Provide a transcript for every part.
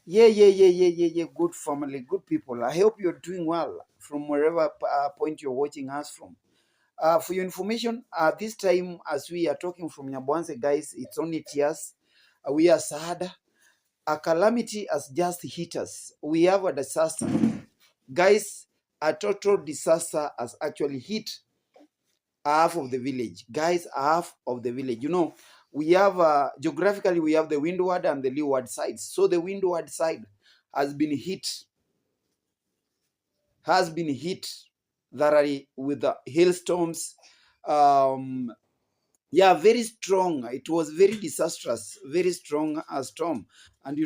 Yeah. Good family, good people. I hope you're doing well from wherever point you're watching us from. For your information, this time as we are talking from Nyabohanse, guys, it's only tears. We are sad. A calamity has just hit us. We have a disaster. Guys, a total disaster has actually hit half of the village. Guys, half of the village. We have geographically we have the windward and the leeward sides. So the windward side has been hit thoroughly with the hailstorms. Um, yeah, very strong. It was very disastrous, very strong storm. And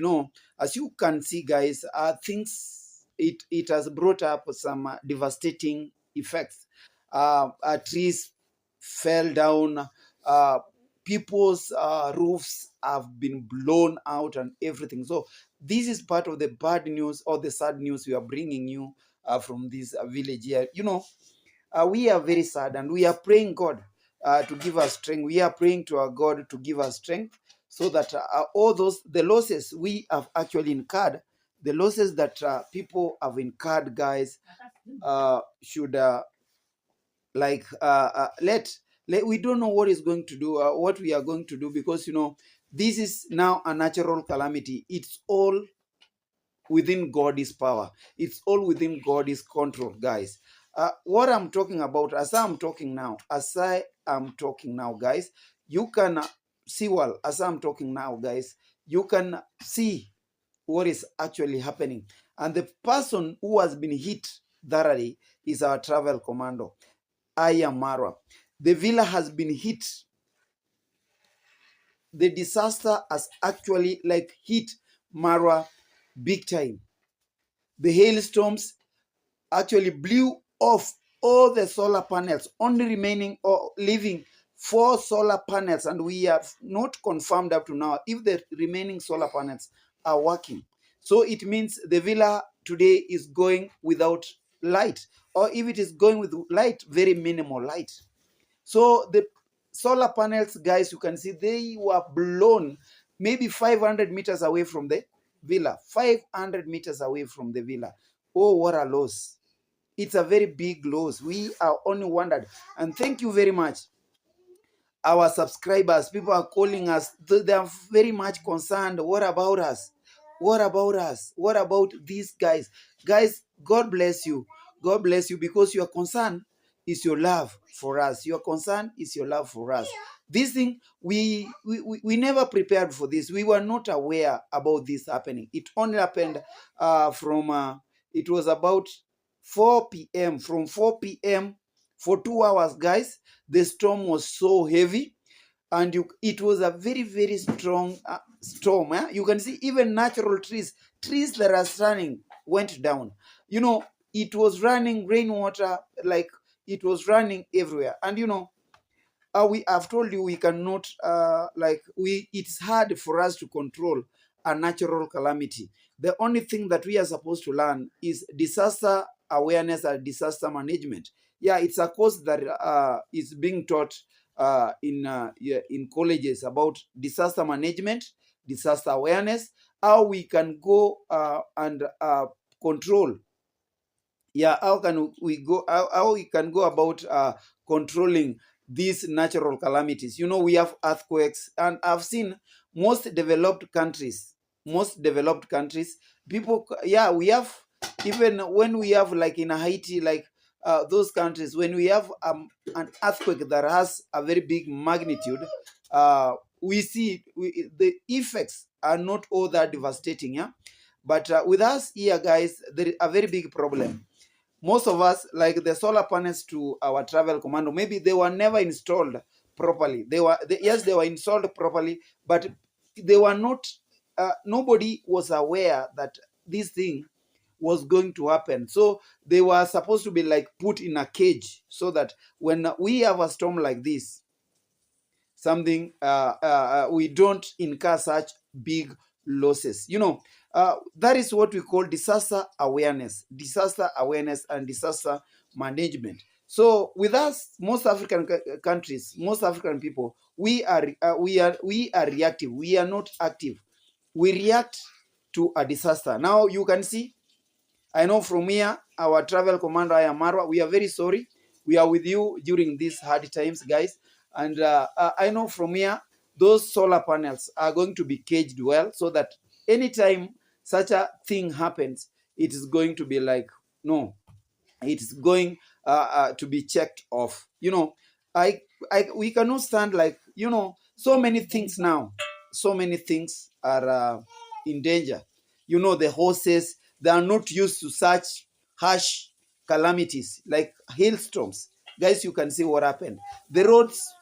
as you can see, guys, things it has brought up some devastating effects. Trees fell down. People's roofs have been blown out and everything. So this is part of the bad news or the sad news we are bringing you from this village here. We are very sad and we are praying God to give us strength. We are praying to our God to give us strength so that all the losses we have actually incurred, the losses that people have incurred, guys, should let we don't know what is going to do, what we are going to do, because this is now a natural calamity. It's all within God's power. It's all within God's control, guys. What I'm talking about, as I am talking now, guys, you can see, well, as I'm talking now, guys, you can see what is actually happening. And the person who has been hit thoroughly is our travel commando. I am Marwa. The villa has been hit. The disaster has actually hit Marwa big time. The hailstorms actually blew off all the solar panels, only remaining or leaving 4 solar panels, and we have not confirmed up to now if the remaining solar panels are working. So it means the villa today is going without light, or if it is going with light, very minimal light. So the solar panels, guys, you can see they were blown maybe 500 meters away from the villa. 500 meters away from the villa. Oh, what a loss. It's a very big loss. We are only wondered. And thank you very much. Our subscribers, people are calling us. They are very much concerned. What about us? What about us? What about these guys? Guys, God bless you. God bless you, because your concern is your love for us. Your concern is your love for us. This thing, we never prepared for this. We were not aware about this happening. It only happened it was about 4 p.m. From 4 p.m. for 2 hours, guys, the storm was so heavy, and it was a very, very strong storm. You can see even natural trees that are standing went down. It was running rainwater, like it was running everywhere. And we have told you we cannot it's hard for us to control a natural calamity. The only thing that we are supposed to learn is disaster awareness and disaster management. Yeah, it's a course that is being taught in colleges about disaster management, disaster awareness, how we can go and control. Yeah, how we can go about controlling these natural calamities. We have earthquakes, and I've seen most developed countries, people, yeah, we have, even when we have like in Haiti, like those countries, when we have an earthquake that has a very big magnitude, we see the effects are not all that devastating. Yeah, but with us here, guys, there is a very big problem. Most of us, like the solar panels to our travel commando, maybe they were never installed properly. Yes, they were installed properly, but they were not, nobody was aware that this thing was going to happen. So they were supposed to be like put in a cage, so that when we have a storm like this, something we don't incur such big losses. That is what we call disaster awareness and disaster management. So with us, most African countries, most African people, we are reactive. We are not active. We react to a disaster. Now you can see, I know from here, our travel commander, I am Marwa, we are very sorry. We are with you during these hard times, guys. And I know from here, those solar panels are going to be caged well so that anytime such a thing happens, it is going to be like, no, it's going to be checked off. We cannot stand like, so many things now. So many things are in danger. The horses, they are not used to such harsh calamities like hailstorms. Guys, you can see what happened. The roads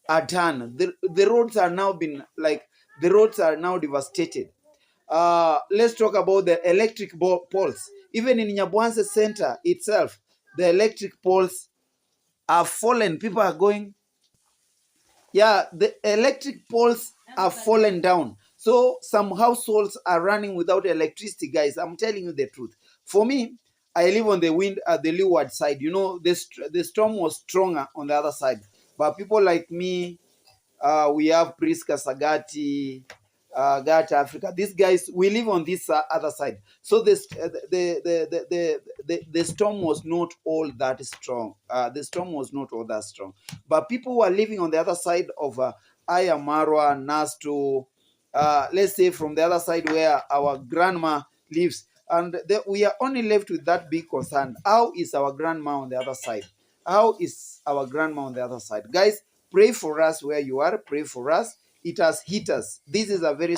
are done. The roads are now been like, the roads are now devastated. Let's talk about the electric poles. Even in Nyabohanse Center itself, the electric poles are fallen. People are going, yeah, the electric poles are fallen down. So some households are running without electricity, guys. I'm telling you the truth. For me, I live on the the leeward side. The storm was stronger on the other side. But people like me, we have Priska Sagati, Gata Africa. These guys, we live on this other side. So the storm was not all that strong. The storm was not all that strong. But people who are living on the other side of Aya, Marwa, Nasto, let's say from the other side where our grandma lives, and we are only left with that big concern. How is our grandma on the other side? How is our grandma on the other side? Guys, pray for us where you are. Pray for us. It has hit us. This is a very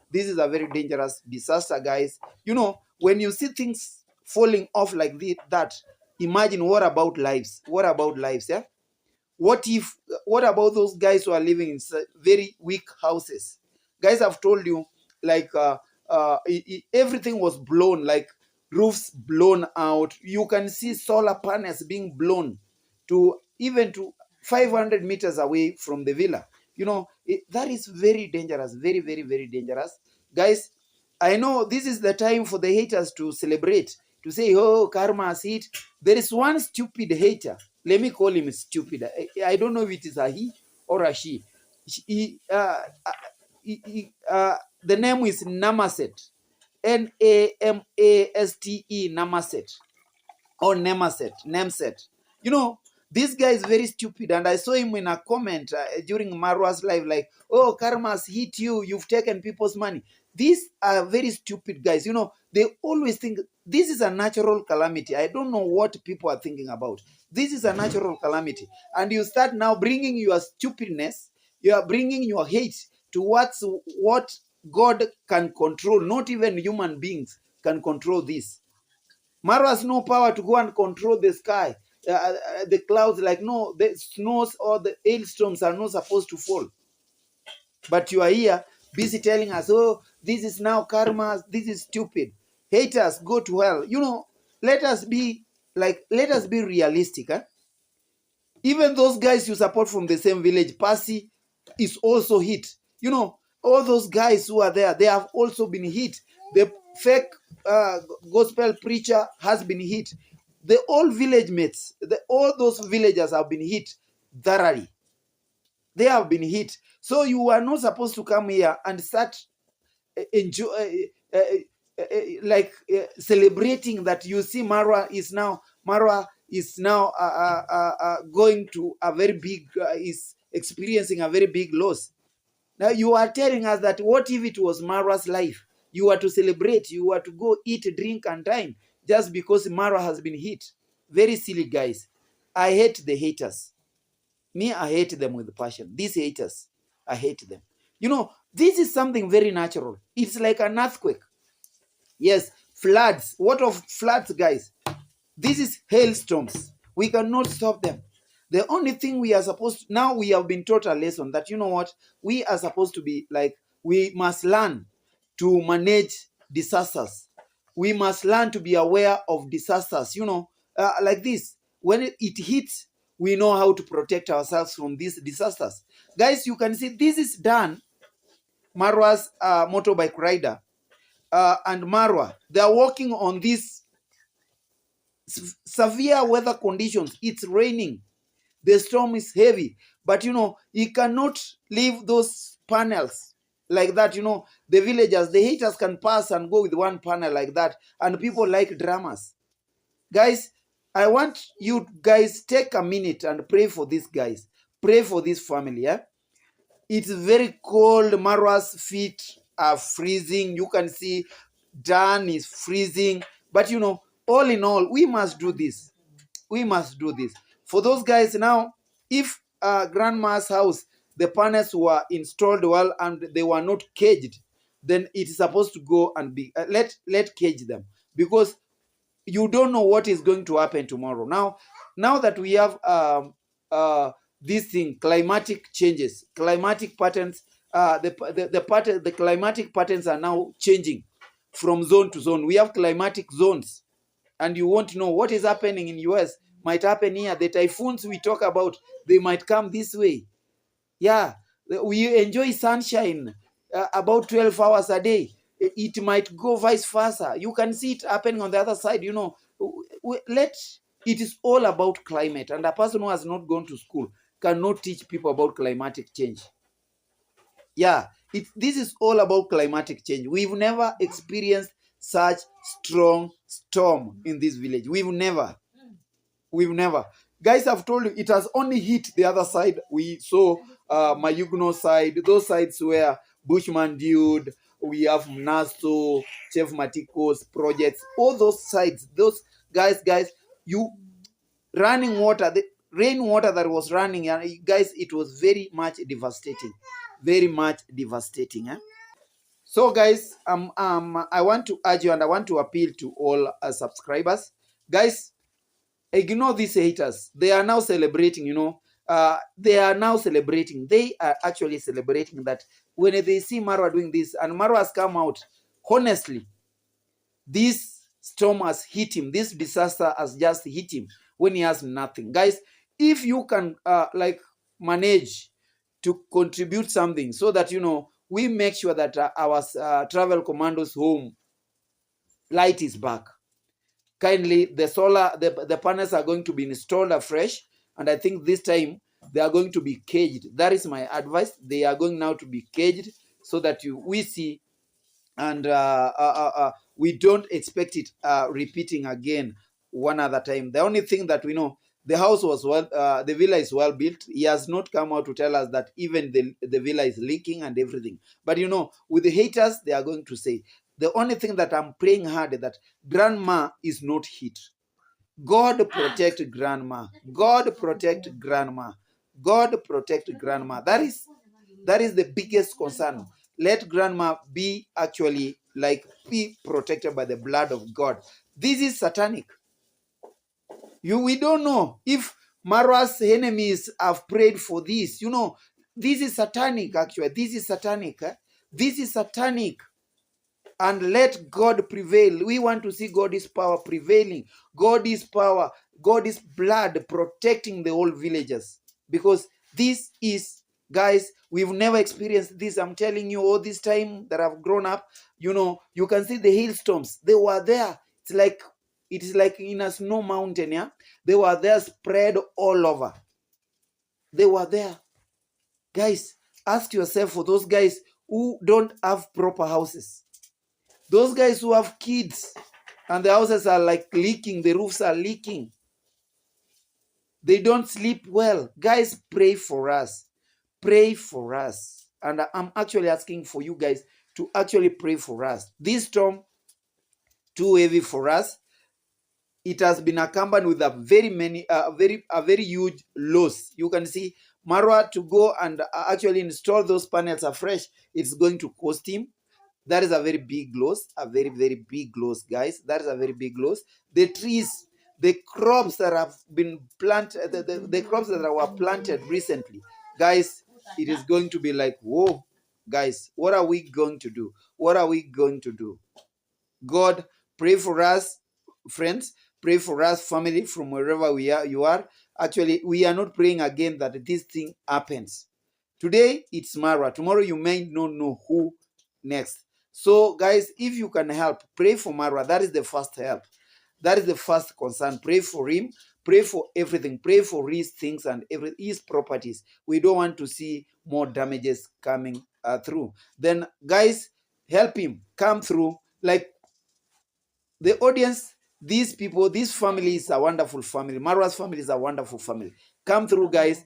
very dangerous disaster, guys. When you see things falling off like that, imagine what about lives? What about lives, yeah? What about those guys who are living in very weak houses? Guys, I've told you, like, everything was blown, like roofs blown out. You can see solar panels being blown to even to 500 meters away from the villa. That is very dangerous, very, very, very dangerous. Guys, I know this is the time for the haters to celebrate, to say, oh, karma has hit. There is one stupid hater. Let me call him stupid. I don't know if it is a he or a she. The name is Namaset. Namaste, Namaset. Or Namset. This guy is very stupid, and I saw him in a comment during Marwa's live, like, oh, karma's hit you, you've taken people's money. These are very stupid guys. They always think this is a natural calamity. I don't know what people are thinking about. This is a natural calamity. And you start now bringing your stupidness, you are bringing your hate towards what God can control. Not even human beings can control this. Marwa has no power to go and control the sky, the clouds. Like, no, the snows or the hailstorms are not supposed to fall. But you are here busy telling us, oh, this is now karma, this is stupid. Haters, go to hell. Let us be realistic. Even those guys you support from the same village, Pasi is also hit. All those guys who are there, they have also been hit. The fake gospel preacher has been hit. The old village mates, all those villagers have been hit thoroughly. They have been hit. So you are not supposed to come here and start enjoy, celebrating that you see Marwa is now going to a very big, is experiencing a very big loss. Now you are telling us that what if it was Marwa's life? You are to celebrate, you are to go eat, drink, and dine just because Marwa has been hit. Very silly guys. I hate the haters. Me, I hate them with passion. These haters, I hate them. This is something very natural. It's like an earthquake. Yes, floods. What of floods, guys? This is hailstorms. We cannot stop them. The only thing we are supposed to, now we have been taught a lesson that, we are supposed to be like, we must learn to manage disasters. We must learn to be aware of disasters, like this. When it hits, we know how to protect ourselves from these disasters. Guys, you can see this is done. Marwa's motorbike rider and Marwa, they are working on these severe weather conditions. It's raining. The storm is heavy. But, he cannot leave those panels like that. The villagers, the haters can pass and go with one panel like that, and people like dramas. Guys, I want you guys take a minute and pray for these guys. Pray for this family. Yeah, it's very cold. Marwa's feet are freezing. You can see Dan is freezing. But all in all, we must do this. We must do this for those guys. Now, if grandma's house, the panels were installed well and they were not caged, then it is supposed to go and be let cage them, because you don't know what is going to happen tomorrow. Now that we have this thing, climatic changes, climatic patterns, the climatic patterns are now changing from zone to zone. We have climatic zones, and you won't know what is happening in US might happen here. The typhoons we talk about, they might come this way. Yeah, we enjoy sunshine about 12 hours a day. It might go vice versa. You can see it happening on the other side. It is all about climate, and a person who has not gone to school cannot teach people about climatic change. Yeah, this is all about climatic change. We've never experienced such strong storm in this village. We've never. Guys, I've told you, it has only hit the other side. We saw Mayugno side, those sides where Bushman Dude, we have Mnaso, Chef Matiko's projects, all those sides, those guys, you running water, the rainwater that was running, guys, it was very much devastating. Very much devastating. So guys, I want to urge you and I want to appeal to all subscribers. Guys, ignore these haters. They are now celebrating, they are now celebrating. They are actually celebrating that when they see Marwa doing this, and Marwa has come out, honestly, this storm has hit him. This disaster has just hit him when he has nothing. Guys, if you can manage to contribute something so that, we make sure that our travel commandos home light is back. Kindly, the panels are going to be installed afresh, and I think this time they are going to be caged. That is my advice. They are going now to be caged so that we see, and we don't expect it repeating again one other time. The only thing that we know, the house was the villa is well built. He has not come out to tell us that even the villa is leaking and everything. But with the haters, they are going to say, the only thing that I'm praying hard is that grandma is not hit. God protect grandma. God protect grandma. God protect grandma. That is the biggest concern. Let grandma be actually be protected by the blood of God. This is satanic. We don't know if Marwa's enemies have prayed for this. This is satanic actually. This is satanic. This is satanic. And let God prevail. We want to see God's power prevailing. God's power, God's blood protecting the whole villagers. Because this is, guys, we've never experienced this. I'm telling you, all this time that I've grown up, you can see the hailstorms. They were there. It is like in a snow mountain, yeah? They were there spread all over. They were there. Guys, ask yourself for those guys who don't have proper houses. Those guys who have kids and the houses are leaking, the roofs are leaking. They don't sleep well. Guys, pray for us. Pray for us. And I'm actually asking for you guys to actually pray for us. This storm, too heavy for us. It has been accompanied with a very huge loss. You can see Marwa to go and actually install those panels afresh. It's going to cost him. That is a very big loss, a very, very big loss, guys. That is a very big loss. The trees, the crops that have been planted, the crops that were planted recently, guys, it is going to be like, whoa, guys, what are we going to do? What are we going to do? God, pray for us, friends. Pray for us, family, from wherever you are. Actually, we are not praying again that this thing happens. Today, it's Marwa. Tomorrow, you may not know who next. So, guys, if you can help, pray for Marwa. That is the first help. That is the first concern. Pray for him. Pray for everything. Pray for his things and his properties. We don't want to see more damages coming through. Then, guys, help him come through. Like the audience, these people, this family is a wonderful family. Marwa's family is a wonderful family. Come through, guys,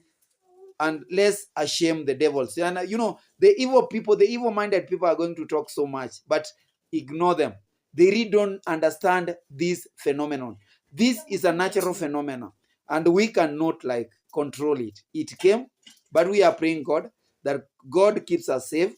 and let's shame the devils. And the evil people, the evil-minded people are going to talk so much, but ignore them. They really don't understand this phenomenon. This is a natural phenomenon, and we cannot control it. It came, but we are praying God that God keeps us safe.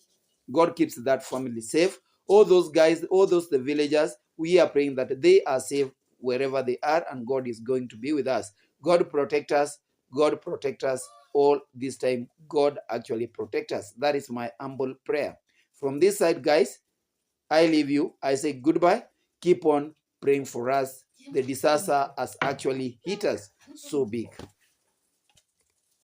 God keeps that family safe. All those guys, all those the villagers, we are praying that they are safe wherever they are, and God is going to be with us. God protect us. God protect us all this time. God actually protect us. That is my humble prayer. From this side, guys, I leave you. I say goodbye. Keep on praying for us. The disaster has actually hit us so big.